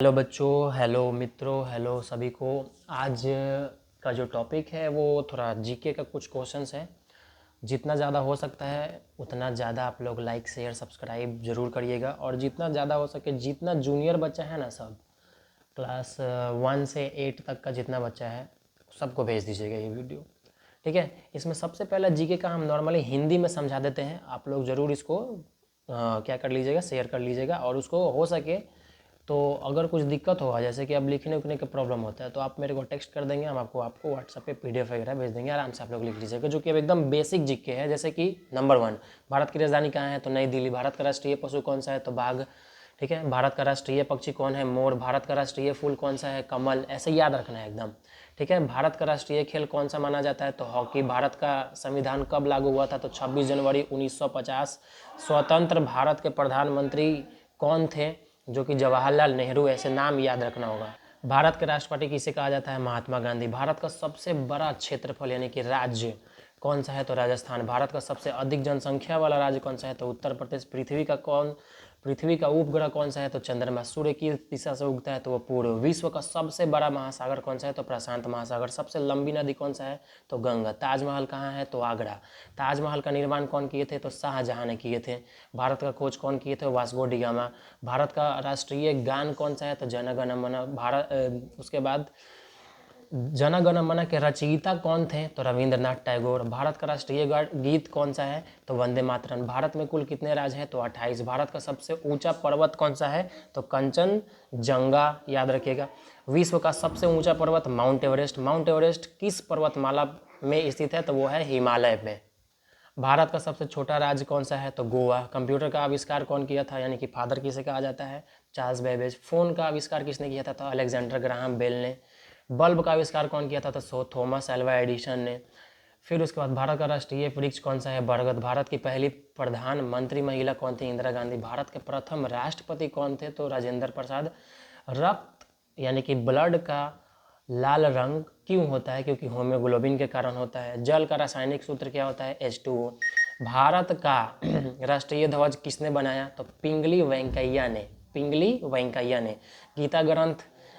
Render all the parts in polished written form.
Hello बच्चों, hello मित्रों, hello सभी को। आज का जो टॉपिक है वो थोड़ा जीके का कुछ क्वेश्चंस है। जितना ज़्यादा हो सकता है उतना ज़्यादा आप लोग लाइक शेयर सब्सक्राइब ज़रूर करिएगा, और जितना ज़्यादा हो सके जितना जूनियर बच्चा है ना, सब क्लास 1 से 8 तक का जितना बच्चा है सबको भेज दीजिएगा ये वीडियो। ठीक है। इसमें सबसे पहला जीके का हम नॉर्मली हिंदी में समझा देते हैं, आप लोग ज़रूर इसको क्या कर लीजिएगा, शेयर कर लीजिएगा। और उसको हो सके तो अगर कुछ दिक्कत होगा, जैसे कि अब लिखने उखने का प्रॉब्लम होता है, तो आप मेरे को टेक्स्ट कर देंगे, हम आपको व्हाट्सएप पे पीडीएफ वगैरह भेज देंगे, आराम से आप लोग लिख लीजिएगा। जो कि अब एकदम बेसिक जीके है। जैसे कि नंबर 1, भारत की राजधानी कहाँ है? तो नई दिल्ली। भारत का राष्ट्रीय पशु कौन सा है? तो बाघ। ठीक है। भारत का राष्ट्रीय पक्षी कौन है? मोर। भारत का राष्ट्रीय फूल कौन सा है? कमल। ऐसे याद रखना है एकदम। ठीक है। भारत का राष्ट्रीय खेल कौन सा माना जाता है? तो हॉकी। भारत का संविधान कब लागू हुआ था? तो 26 जनवरी 1950। स्वतंत्र भारत के प्रधानमंत्री कौन थे? जो कि जवाहरलाल नेहरू। ऐसे नाम याद रखना होगा। भारत के राष्ट्रपति किसे कहा जाता है? महात्मा गांधी। भारत का सबसे बड़ा क्षेत्रफल यानी कि राज्य कौन सा है? तो राजस्थान। भारत का सबसे अधिक जनसंख्या वाला राज्य कौन सा है? तो उत्तर प्रदेश। पृथ्वी का उपग्रह कौन सा है? तो चंद्रमा। सूर्य की दिशा से उगता है तो वो पूर्व। विश्व का सबसे बड़ा महासागर कौन सा है? तो प्रशांत महासागर। सबसे लंबी नदी कौन सा है? तो गंगा। ताजमहल कहाँ है? तो आगरा। ताजमहल का निर्माण कौन किए थे? तो शाहजहां ने किए थे। भारत का खोज कौन किए थे? Vasco D gamma. भारत का राष्ट्रीय गान कौन सा है? तो जन गण मन। उसके बाद जन गण मन के रचयिता कौन थे? तो रविंद्रनाथ टैगोर। भारत का राष्ट्रीय गीत कौन सा है? तो वंदे मातरम। भारत में कुल कितने राज्य हैं? तो 28। भारत का सबसे ऊंचा पर्वत कौन सा है? तो कंचनजंगा, याद रखिएगा। विश्व का सबसे ऊंचा पर्वत माउंट एवरेस्ट। माउंट एवरेस्ट किस पर्वतमाला में स्थित है? तो वो है हिमालय में। भारत का सबसे छोटा राज्य कौन सा है? तो गोवा। कंप्यूटर का आविष्कार कौन किया था, यानी कि फादर किसे कहा जाता है? Charles Babbage. फोन का आविष्कार किसने किया था? तो अलेक्जेंडर ग्राहम बेल ने। बल्ब का आविष्कार कौन किया था? तो थॉमस एल्वा एडिसन ने। फिर उसके बाद भारत का राष्ट्रीय वृक्ष कौन सा है? बरगद। भारत की पहली प्रधानमंत्री महिला कौन थी? इंदिरा गांधी। भारत के प्रथम राष्ट्रपति कौन थे? तो राजेंद्र प्रसाद। रक्त यानी कि ब्लड का लाल रंग क्यों होता है? क्योंकि होमोग्लोबिन के कारण होता है। जल का रासायनिक सूत्र क्या होता है? H2O। भारत का राष्ट्रीय ध्वज किसने बनाया? तो पिंगली वेंकैया ने।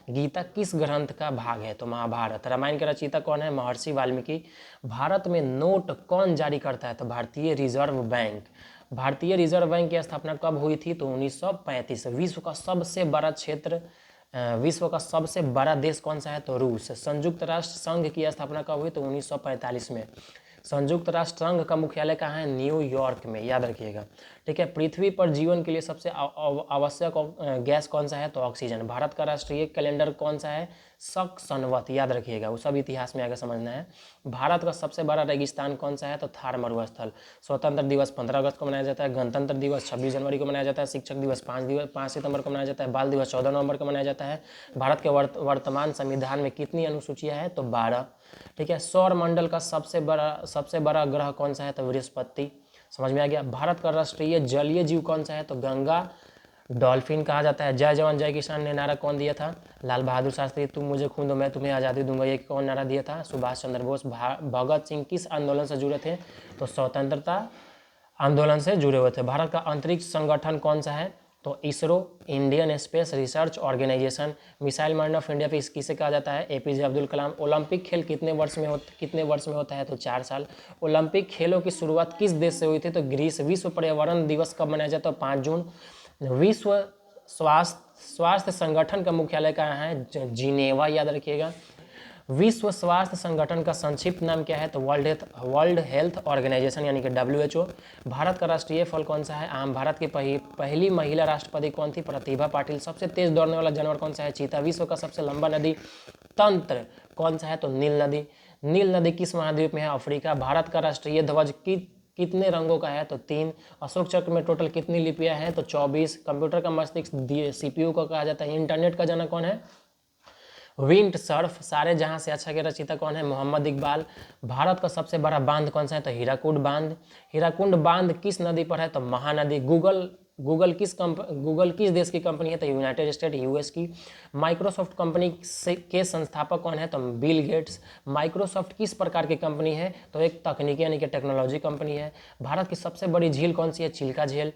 गीता किस ग्रंथ का भाग है? तो महाभारत। रामायण के रचयिता कौन है? महर्षि वाल्मीकि। भारत में नोट कौन जारी करता है? तो भारतीय रिजर्व बैंक। भारतीय रिजर्व बैंक की स्थापना कब हुई थी? तो 1935। विश्व का सबसे बड़ा देश कौन सा है? तो रूस। संयुक्त राष्ट्र संघ की स्थापना कब हुई? तो 1945 में। संयुक्त राष्ट्र संघ का मुख्यालय कहाँ है? न्यूयॉर्क में, याद रखिएगा। ठीक है। पृथ्वी पर जीवन के लिए सबसे आवश्यक गैस कौन सा है? तो ऑक्सीजन। भारत का राष्ट्रीय कैलेंडर कौन सा है? शक संवत, याद रखिएगा, वो सब इतिहास में आगे समझना है। भारत का सबसे बड़ा रेगिस्तान कौन सा है? तो थार मरुस्थल। स्वतंत्र दिवस 15 अगस्त को मनाया जाता है। गणतंत्र दिवस 26 जनवरी को मनाया जाता है। शिक्षक दिवस 5 सितंबर को मनाया जाता है। बाल दिवस 14 नवंबर को मनाया जाता है। भारत के वर्तमान संविधान में कितनी अनुसूचियां हैं? तो 12। ठीक है। सौर मंडल का सबसे बड़ा ग्रह कौन सा है? तो बृहस्पति। समझ में आ गया। भारत का राष्ट्रीय जलीय जीव कौन सा है? तो गंगा डॉल्फिन कहा जाता है। जय जवान जय किसान ने नारा कौन दिया था? लाल बहादुर शास्त्री। तुम मुझे खून दो मैं तुम्हें आज़ादी दूंगा, ये कौन नारा दिया था? सुभाष चंद्र बोस। भगत सिंह किस आंदोलन से जुड़े थे? तो स्वतंत्रता आंदोलन से जुड़े हुए थे। भारत का अंतरिक्ष संगठन कौन सा है? तो ISRO. Indian space research organization. Missile man of India पे किसे कहा जाता है? एपीजे अब्दुल कलाम। ओलंपिक खेल कितने वर्ष में होता है? तो 4 साल। ओलंपिक खेलों की शुरुआत किस देश से हुई थी? तो ग्रीस। विश्व पर्यावरण दिवस कब मनाया जाता है? तो 5 जून। विश्व स्वास्थ्य संगठन का मुख्यालय कहाँ है? जिनेवा, याद रखिएगा। विश्व स्वास्थ्य संगठन का संक्षिप्त नाम क्या है? तो वर्ल्ड हेल्थ ऑर्गेनाइजेशन यानी कि WHO। भारत का राष्ट्रीय फल कौन सा है? आम। भारत की पहली महिला राष्ट्रपति कौन थी? प्रतिभा पाटिल। सबसे तेज दौड़ने वाला जानवर कौन सा है? चीता। विश्व का सबसे लंबा नदी तंत्र कौन सा है? तो नील नदी। नील नदी किस महाद्वीप में है? अफ्रीका। भारत का राष्ट्रीय ध्वज कितने रंगों का है? तो 3। अशोक चक्र में टोटल कितनी लिपियां हैं? तो 24। कंप्यूटर का मस्तिष्क CPU को कहा जाता है। इंटरनेट का जनक कौन है? Wind Surf. सारे जहां से अच्छा के रचयिता कौन है? मोहम्मद इकबाल। भारत का सबसे बड़ा बांध कौन सा है? तो हीराकुंड बांध। हीराकुंड बांध किस नदी पर है? तो महानदी। गूगल गूगल किस देश की कंपनी है? तो यूनाइटेड स्टेट, यूएस की। माइक्रोसॉफ्ट कंपनी के संस्थापक कौन है? तो बिल गेट्स। माइक्रोसॉफ्ट किस प्रकार की कंपनी है? तो एक तकनीकी यानी कि टेक्नोलॉजी कंपनी है। भारत की सबसे बड़ी झील कौन सी है? चिल्का झील।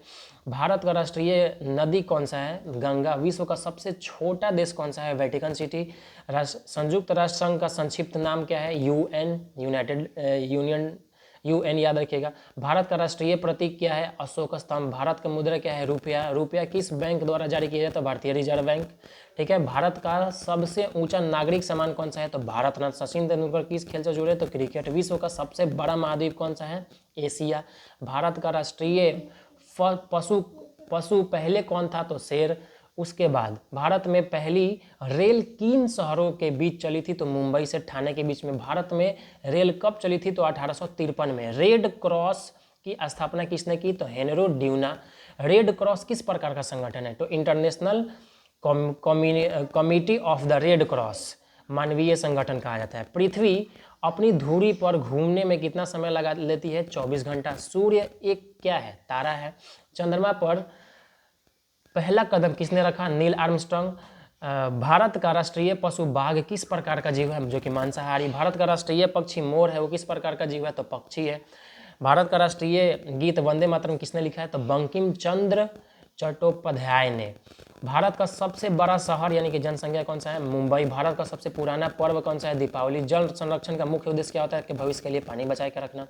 भारत का राष्ट्रीय नदी कौन सा है? गंगा। विश्व का सबसे छोटा देश कौन सा है? Vatican city. संयुक्त राष्ट्र संघ का संक्षिप्त नाम क्या है? यूएन, यूनाइटेड यूनियन, यूएन याद रखिएगा। भारत का राष्ट्रीय प्रतीक क्या है? अशोक स्तंभ। भारत का मुद्रा क्या है? रुपया। रुपया किस बैंक द्वारा जारी किया जाता है? भारतीय रिजर्व बैंक। ठीक है। भारत का सबसे ऊंचा नागरिक सम्मान कौन सा है? तो भारत रत्न। सचिन तेंदुलकर किस खेल से जुड़े? तो क्रिकेट। विश्व का सबसे बड़ा महाद्वीप कौन सा है? एशिया। भारत का राष्ट्रीय पशु पशु पहले कौन था? तो शेर। उसके बाद भारत में पहली रेल किन शहरों के बीच चली थी? तो मुंबई से ठाणे के बीच में। भारत में रेल कब चली थी? तो 1853 में। रेड क्रॉस की स्थापना किसने की? तो हेनरी ड्यूना। रेड क्रॉस किस प्रकार का संगठन है? तो international committee of the red cross, मानवीय संगठन कहा जाता है। पृथ्वी अपनी धुरी पर घूमने में कितना समय लगा लेती है? 24 घंटा। सूर्य एक क्या है? तारा है। चंद्रमा पर पहला कदम किसने रखा? Neil Armstrong. भारत का राष्ट्रीय पशु बाघ किस प्रकार का जीव है? जो कि मांसाहारी। भारत का राष्ट्रीय पक्षी मोर है, वो किस प्रकार का जीव है? तो पक्षी है। भारत का राष्ट्रीय गीत वंदे मातरम किसने लिखा है? तो बंकिम चंद्र चट्टोपाध्याय ने। भारत का सबसे बड़ा शहर यानी कि जनसंख्या कौन सा है? मुंबई। भारत का सबसे पुराना पर्व कौन सा है? दीपावली। जल संरक्षण का मुख्य उद्देश्य क्या होता है? कि भविष्य के लिए पानी बचाए के रखना।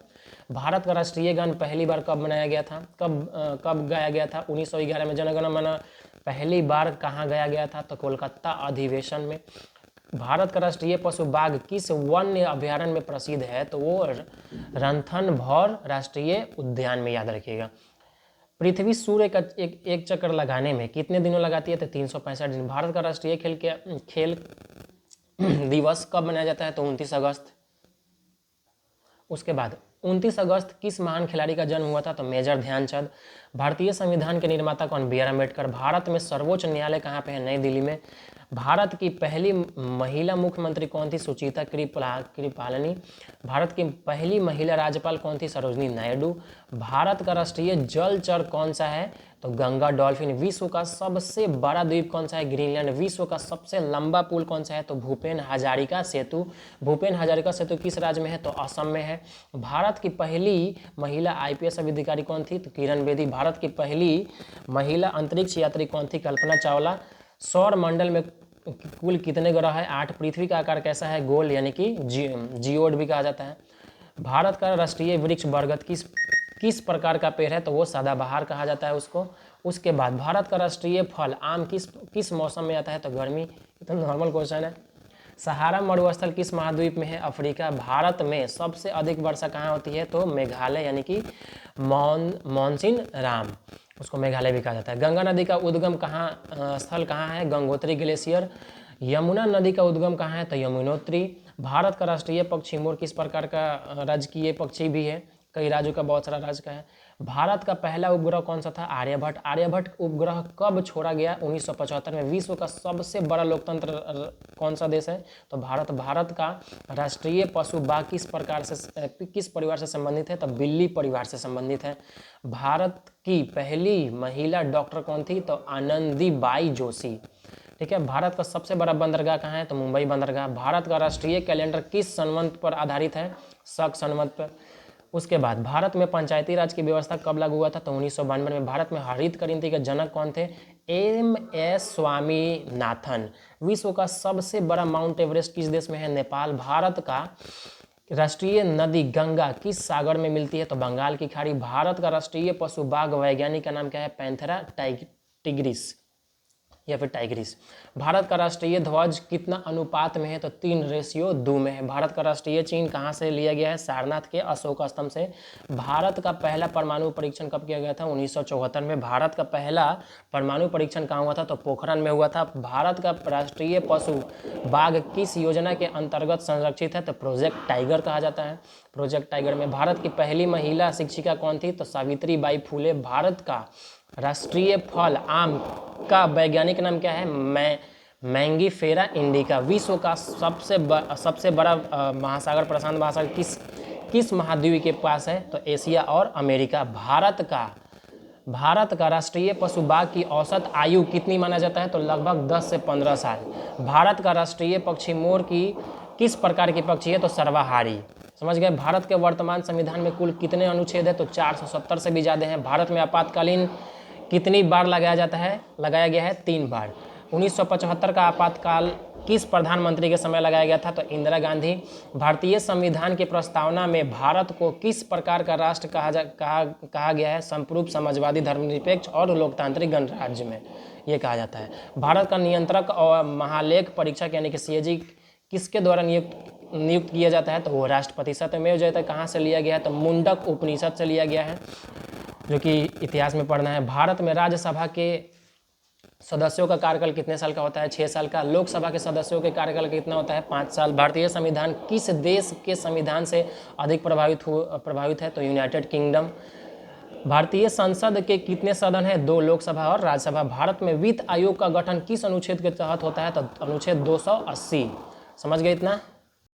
भारत का राष्ट्रीय गान पहली बार कब बनाया गया था? कब गाया गया था? 1911 में। जनगण मन पहली बार कहाँ गाया गया था? तो कोलकाता अधिवेशन में। भारत का राष्ट्रीय पशु बाघ किस वन्य अभ्यारण्य में प्रसिद्ध है? तो वो रणथंभौर राष्ट्रीय उद्यान में, याद रखिएगा। पृथ्वी सूर्य का एक चक्कर लगाने में कितने दिनों लगाती है? तो 365 दिन। भारत का राष्ट्रीय खेल दिवस कब मनाया जाता है? तो 29 अगस्त। उसके बाद 29 अगस्त किस महान खिलाड़ी का जन्म हुआ था? तो मेजर ध्यानचंद। भारतीय संविधान के निर्माता कौन? B are Ambedkar. भारत में सर्वोच्च न्यायालय कहाँ पे है? नई दिल्ली में। भारत की पहली महिला मुख्यमंत्री कौन थी? सुचिता कृपालनी। भारत की पहली महिला राज्यपाल कौन थी? सरोजनी नायडू। भारत का राष्ट्रीय जलचर कौन सा है? तो गंगा डॉल्फिन। विश्व का सबसे बड़ा द्वीप कौन सा है? ग्रीनलैंड। विश्व का सबसे लंबा पुल कौन सा है? तो भूपेन हजारिका सेतु। भूपेन हजारिका सेतु किस राज्य में है? तो असम में है। भारत की पहली महिला आईपीएस अधिकारी कौन थी? तो किरण बेदी। भारत की पहली महिला अंतरिक्ष यात्री कौन थी? कल्पना चावला। सौर मंडल में कुल कितने ग्रह है? 8। पृथ्वी का आकार कैसा है? गोल, यानी कि जियोड भी कहा जाता है। भारत का राष्ट्रीय वृक्ष बरगद किस प्रकार का पेड़ है? तो वो सदाबहार कहा जाता है उसको। उसके बाद भारत का राष्ट्रीय फल आम किस मौसम में आता है? तो गर्मी। ये तो नॉर्मल क्वेश्चन है। सहारा मरुस्थल किस महाद्वीप में है? अफ्रीका। भारत में सबसे अधिक वर्षा कहाँ होती है? तो मेघालय, यानी कि मानसिन राम, उसको मेघालय भी कहा जाता है। गंगा नदी का उद्गम स्थल कहाँ है? गंगोत्री ग्लेशियर। यमुना नदी का उद्गम कहाँ है? तो यमुनोत्री। भारत का राष्ट्रीय पक्षी मोर किस प्रकार का राजकीय पक्षी भी है? कई राज्यों का, बहुत सारा राज्य का है। भारत का पहला उपग्रह कौन सा था? आर्यभट्ट। आर्यभट्ट उपग्रह कब छोड़ा गया? 1975 में। विश्व का सबसे बड़ा लोकतंत्र कौन सा देश है? तो भारत। भारत का राष्ट्रीय पशु बाघ किस परिवार से संबंधित है? तो बिल्ली परिवार से संबंधित है। भारत की पहली महिला डॉक्टर कौन थी? तो आनंदीबाई जोशी। ठीक है। भारत का सबसे बड़ा बंदरगाह कहाँ है? तो मुंबई बंदरगाह। भारत का राष्ट्रीय कैलेंडर किस संवत पर आधारित है? शक संवत पर। उसके बाद भारत में पंचायती राज की व्यवस्था कब लागू हुआ था? तो 1992 में। भारत में हरित क्रांति के जनक कौन थे? MS स्वामीनाथन। विश्व का सबसे बड़ा माउंट एवरेस्ट किस देश में है? नेपाल। भारत का राष्ट्रीय नदी गंगा किस सागर में मिलती है? तो बंगाल की खाड़ी। भारत का राष्ट्रीय पशु बाघ वैज्ञानिक का नाम क्या है? पैंथेरा टिग्रिस या फिर टाइग्रिस। भारत का राष्ट्रीय ध्वज कितना अनुपात में है? तो 3:2 में है। भारत का राष्ट्रीय चिन्ह कहाँ से लिया गया है? सारनाथ के अशोक स्तंभ से। भारत का पहला परमाणु परीक्षण कब किया गया था? 1974 में। भारत का पहला परमाणु परीक्षण कहाँ हुआ था? तो पोखरण में हुआ था। भारत का राष्ट्रीय पशु बाघ किस योजना के अंतर्गत संरक्षित है? तो प्रोजेक्ट टाइगर कहा जाता है। प्रोजेक्ट टाइगर में। भारत की पहली महिला शिक्षिका कौन थी? तो सावित्री बाई फुले। भारत का राष्ट्रीय फल आम का वैज्ञानिक नाम क्या है? Mangifera indica. विश्व का सबसे बड़ा महासागर, प्रशांत महासागर किस महाद्वीप के पास है? तो एशिया और अमेरिका। भारत का भारत का राष्ट्रीय पशु बाघ की औसत आयु कितनी माना जाता है? तो लगभग 10 से 15 साल। भारत का राष्ट्रीय पक्षी मोर की किस प्रकार की पक्षी है? तो सर्वाहारी। समझ गए। भारत के वर्तमान संविधान में कुल कितने अनुच्छेद है? तो 470 से भी ज़्यादा हैं। भारत में आपातकालीन कितनी बार लगाया गया है? 3 बार। 1975 का आपातकाल किस प्रधानमंत्री के समय लगाया गया था? तो इंदिरा गांधी। भारतीय संविधान की प्रस्तावना में भारत को किस प्रकार का राष्ट्र कहा गया है? संप्रभु, समाजवादी, धर्मनिरपेक्ष और लोकतांत्रिक गणराज्य में ये कहा जाता है। भारत का नियंत्रक और महालेख परीक्षक यानी कि CAG किसके द्वारा नियुक्त किया जाता है? तो वो राष्ट्रपति। सत्यमेव जयते कहाँ से लिया गया है? तो मुंडक उपनिषद से लिया गया है, जो कि इतिहास में पढ़ना है। भारत में राज्यसभा के सदस्यों का कार्यकाल कितने साल का होता है? 6 साल का। लोकसभा के सदस्यों के कार्यकाल कितना होता है? 5 साल। भारतीय संविधान किस देश के संविधान से अधिक प्रभावित है? तो यूनाइटेड किंगडम। भारतीय संसद के कितने सदन हैं? 2, लोकसभा और राज्यसभा। भारत में वित्त आयोग का गठन किस अनुच्छेद के तहत होता है? तो अनुच्छेद 280। समझ गए इतना?